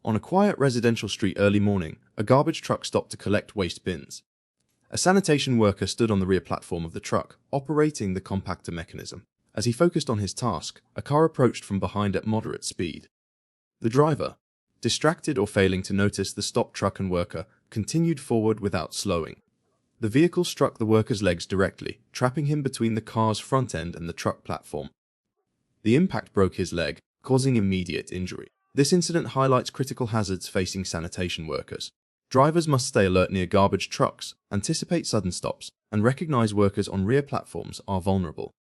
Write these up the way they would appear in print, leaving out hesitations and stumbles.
On a quiet residential street early morning, a garbage truck stopped to collect waste bins. A sanitation worker stood on the rear platform of the truck, operating the compactor mechanism. As he focused on his task, a car approached from behind at moderate speed. The driver, distracted or failing to notice the stopped truck and worker, continued forward without slowing. The vehicle struck the worker's legs directly, trapping him between the car's front end and the truck platform. The impact broke his leg, causing immediate injury. This incident highlights critical hazards facing sanitation workers. Drivers must stay alert near garbage trucks, anticipate sudden stops, and recognize workers on rear platforms are vulnerable.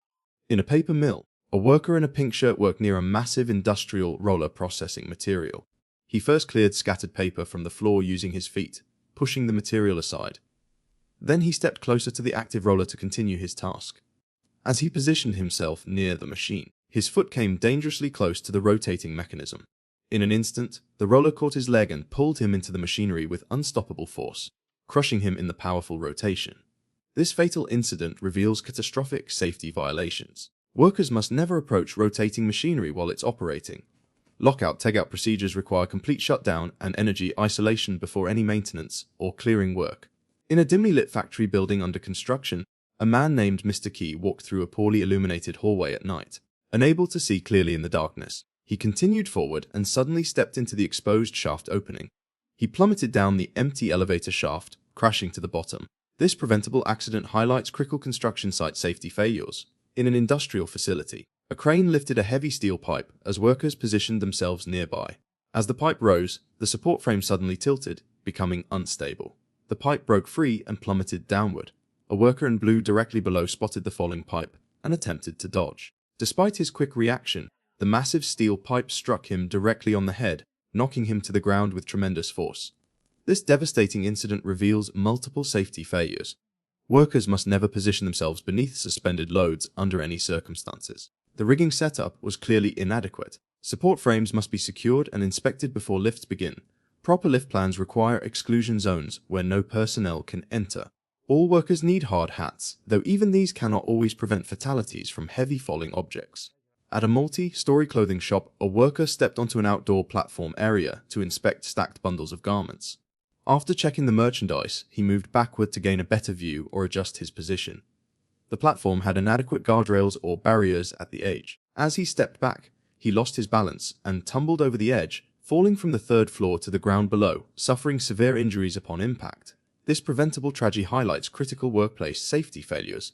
In a paper mill, a worker in a pink shirt worked near a massive industrial roller processing material. He first cleared scattered paper from the floor using his feet, pushing the material aside. Then he stepped closer to the active roller to continue his task. As he positioned himself near the machine, his foot came dangerously close to the rotating mechanism. In an instant, the roller caught his leg and pulled him into the machinery with unstoppable force, crushing him in the powerful rotation. This fatal incident reveals catastrophic safety violations. Workers must never approach rotating machinery while it's operating. Lockout-tagout procedures require complete shutdown and energy isolation before any maintenance or clearing work. In a dimly lit factory building under construction, a man named Mr. Key walked through a poorly illuminated hallway at night. Unable to see clearly in the darkness, he continued forward and suddenly stepped into the exposed shaft opening. He plummeted down the empty elevator shaft, crashing to the bottom. This preventable accident highlights critical construction site safety failures. In an industrial facility, a crane lifted a heavy steel pipe as workers positioned themselves nearby. As the pipe rose, the support frame suddenly tilted, becoming unstable. The pipe broke free and plummeted downward. A worker in blue directly below spotted the falling pipe and attempted to dodge. Despite his quick reaction, the massive steel pipe struck him directly on the head, knocking him to the ground with tremendous force. This devastating incident reveals multiple safety failures. Workers must never position themselves beneath suspended loads under any circumstances. The rigging setup was clearly inadequate. Support frames must be secured and inspected before lifts begin. Proper lift plans require exclusion zones where no personnel can enter. All workers need hard hats, though even these cannot always prevent fatalities from heavy falling objects. At a multi-story clothing shop, a worker stepped onto an outdoor platform area to inspect stacked bundles of garments. After checking the merchandise, he moved backward to gain a better view or adjust his position. The platform had inadequate guardrails or barriers at the edge. As he stepped back, he lost his balance and tumbled over the edge, falling from the third floor to the ground below, suffering severe injuries upon impact. This preventable tragedy highlights critical workplace safety failures.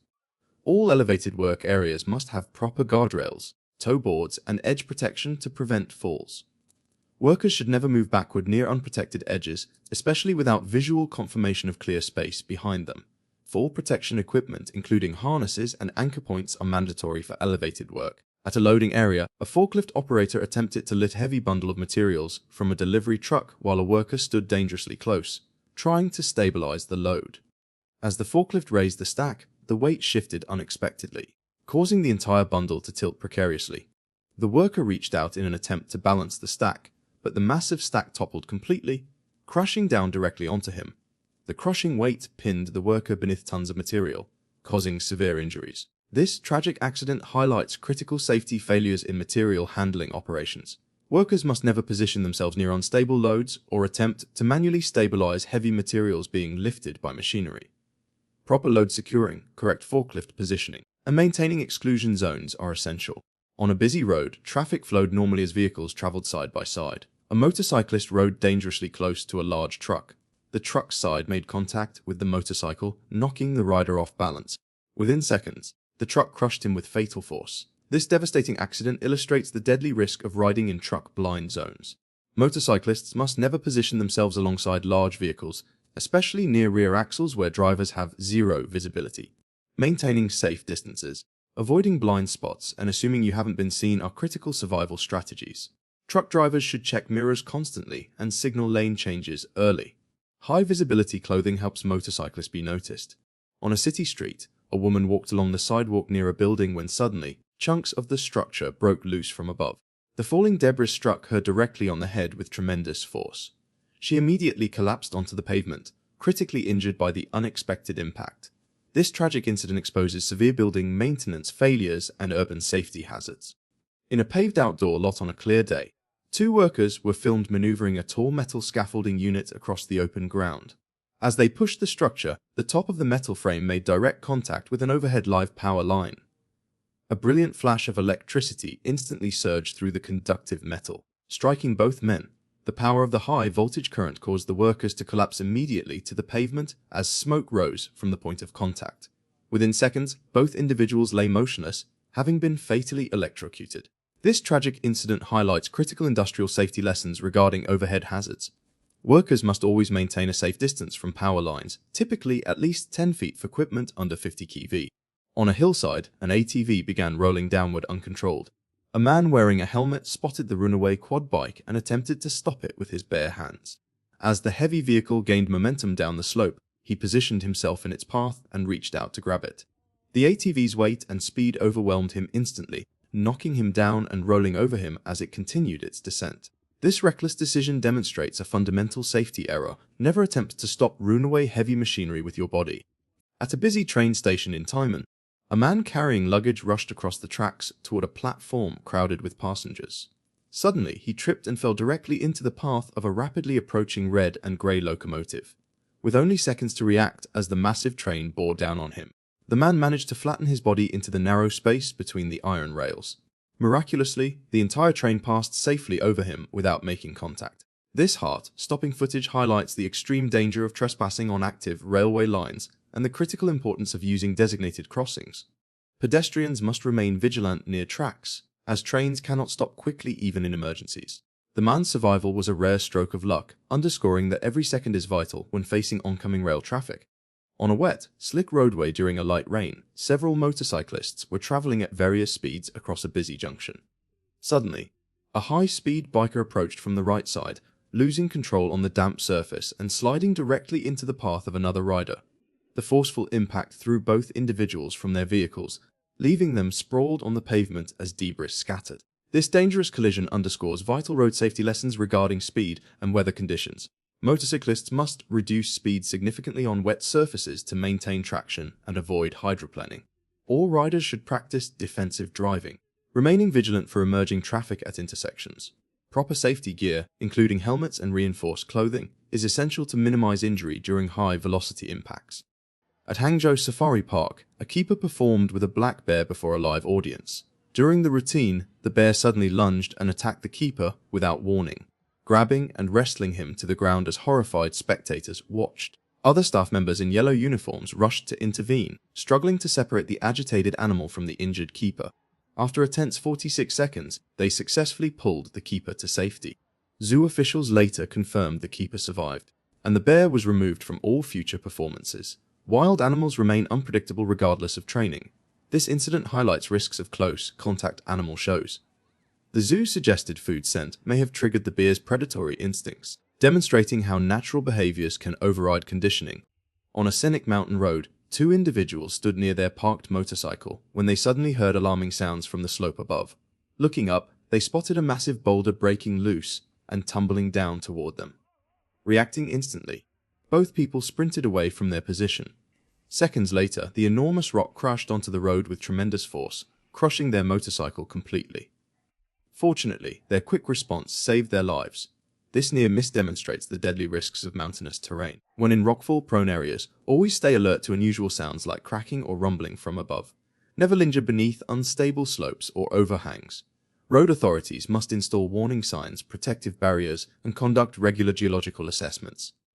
All elevated work areas must have proper guardrails, toe boards, and edge protection to prevent falls. Workers should never move backward near unprotected edges, especially without visual confirmation of clear space behind them. Fall protection equipment, including harnesses and anchor points, are mandatory for elevated work. At a loading area, a forklift operator attempted to lift a heavy bundle of materials from a delivery truck while a worker stood dangerously close, trying to stabilize the load. As the forklift raised the stack, the weight shifted unexpectedly, causing the entire bundle to tilt precariously. The worker reached out in an attempt to balance the stack, but the massive stack toppled completely, crashing down directly onto him. The crushing weight pinned the worker beneath tons of material, causing severe injuries. This tragic accident highlights critical safety failures in material handling operations. Workers must never position themselves near unstable loads or attempt to manually stabilize heavy materials being lifted by machinery. Proper load securing, correct forklift positioning, and maintaining exclusion zones are essential. On a busy road, traffic flowed normally as vehicles traveled side by side. A motorcyclist rode dangerously close to a large truck. The truck's side made contact with the motorcycle, knocking the rider off balance. Within seconds, the truck crushed him with fatal force. This devastating accident illustrates the deadly risk of riding in truck blind zones. Motorcyclists must never position themselves alongside large vehicles, especially near rear axles where drivers have zero visibility. Maintaining safe distances, avoiding blind spots, and assuming you haven't been seen are critical survival strategies. Truck drivers should check mirrors constantly and signal lane changes early. High visibility clothing helps motorcyclists be noticed. On a city street, a woman walked along the sidewalk near a building when suddenly, chunks of the structure broke loose from above. The falling debris struck her directly on the head with tremendous force. She immediately collapsed onto the pavement, critically injured by the unexpected impact. This tragic incident exposes severe building maintenance failures and urban safety hazards. In a paved outdoor lot on a clear day, Two workers were filmed maneuvering a tall metal scaffolding unit across the open ground. As they pushed the structure, the top of the metal frame made direct contact with an overhead live power line. A brilliant flash of electricity instantly surged through the conductive metal, striking both men. The power of the high voltage current caused the workers to collapse immediately to the pavement as smoke rose from the point of contact. Within seconds, both individuals lay motionless, having been fatally electrocuted. This tragic incident highlights critical industrial safety lessons regarding overhead hazards. Workers must always maintain a safe distance from power lines, typically at least 10 feet for equipment under 50 kV. On a hillside, an ATV began rolling downward uncontrolled. A man wearing a helmet spotted the Runaway quad bike and attempted to stop it with his bare hands. As the heavy vehicle gained momentum down the slope, he positioned himself in its path and reached out to grab it. The ATV's weight and speed overwhelmed him instantly, knocking him down and rolling over him as it continued its descent. This reckless decision demonstrates a fundamental safety error. Never attempt to stop Runaway heavy machinery with your body. At a busy train station in Timon, a man carrying luggage rushed across the tracks toward a platform crowded with passengers. Suddenly, he tripped and fell directly into the path of a rapidly approaching red and grey locomotive. With only seconds to react as the massive train bore down on him, the man managed to flatten his body into the narrow space between the iron rails. Miraculously, the entire train passed safely over him without making contact. This heart-stopping footage highlights the extreme danger of trespassing on active railway lines and the critical importance of using designated crossings. Pedestrians must remain vigilant near tracks, as trains cannot stop quickly even in emergencies. The man's survival was a rare stroke of luck, underscoring that every second is vital when facing oncoming rail traffic. On a wet, slick roadway during a light rain, several motorcyclists were traveling at various speeds across a busy junction. Suddenly, a high-speed biker approached from the right side, losing control on the damp surface and sliding directly into the path of another rider. The forceful impact threw both individuals from their vehicles, leaving them sprawled on the pavement as debris scattered. This dangerous collision underscores vital road safety lessons regarding speed and weather conditions. Motorcyclists must reduce speed significantly on wet surfaces to maintain traction and avoid hydroplaning. All riders should practice defensive driving, remaining vigilant for emerging traffic at intersections. Proper safety gear, including helmets and reinforced clothing, is essential to minimize injury during high-velocity impacts. At Hangzhou Safari Park, a keeper performed with a black bear before a live audience. During the routine, the bear suddenly lunged and attacked the keeper without warning, grabbing and wrestling him to the ground as horrified spectators watched. Other staff members in yellow uniforms rushed to intervene, struggling to separate the agitated animal from the injured keeper. After a tense 46 seconds, they successfully pulled the keeper to safety. Zoo officials later confirmed the keeper survived, and the bear was removed from all future performances. Wild animals remain unpredictable regardless of training. This incident highlights risks of close contact animal shows. The zoo's suggested food scent may have triggered the bear's predatory instincts, demonstrating how natural behaviors can override conditioning. On a scenic mountain road, two individuals stood near their parked motorcycle when they suddenly heard alarming sounds from the slope above. Looking up, they spotted a massive boulder breaking loose and tumbling down toward them. Reacting instantly, both people sprinted away from their position. Seconds later, the enormous rock crashed onto the road with tremendous force, crushing their motorcycle completely. Fortunately, their quick response saved their lives. This near miss demonstrates the deadly risks of mountainous terrain. When in rockfall-prone areas, always stay alert to unusual sounds like cracking or rumbling from above. Never linger beneath unstable slopes or overhangs. Road authorities must install warning signs, protective barriers, and conduct regular geological assessments.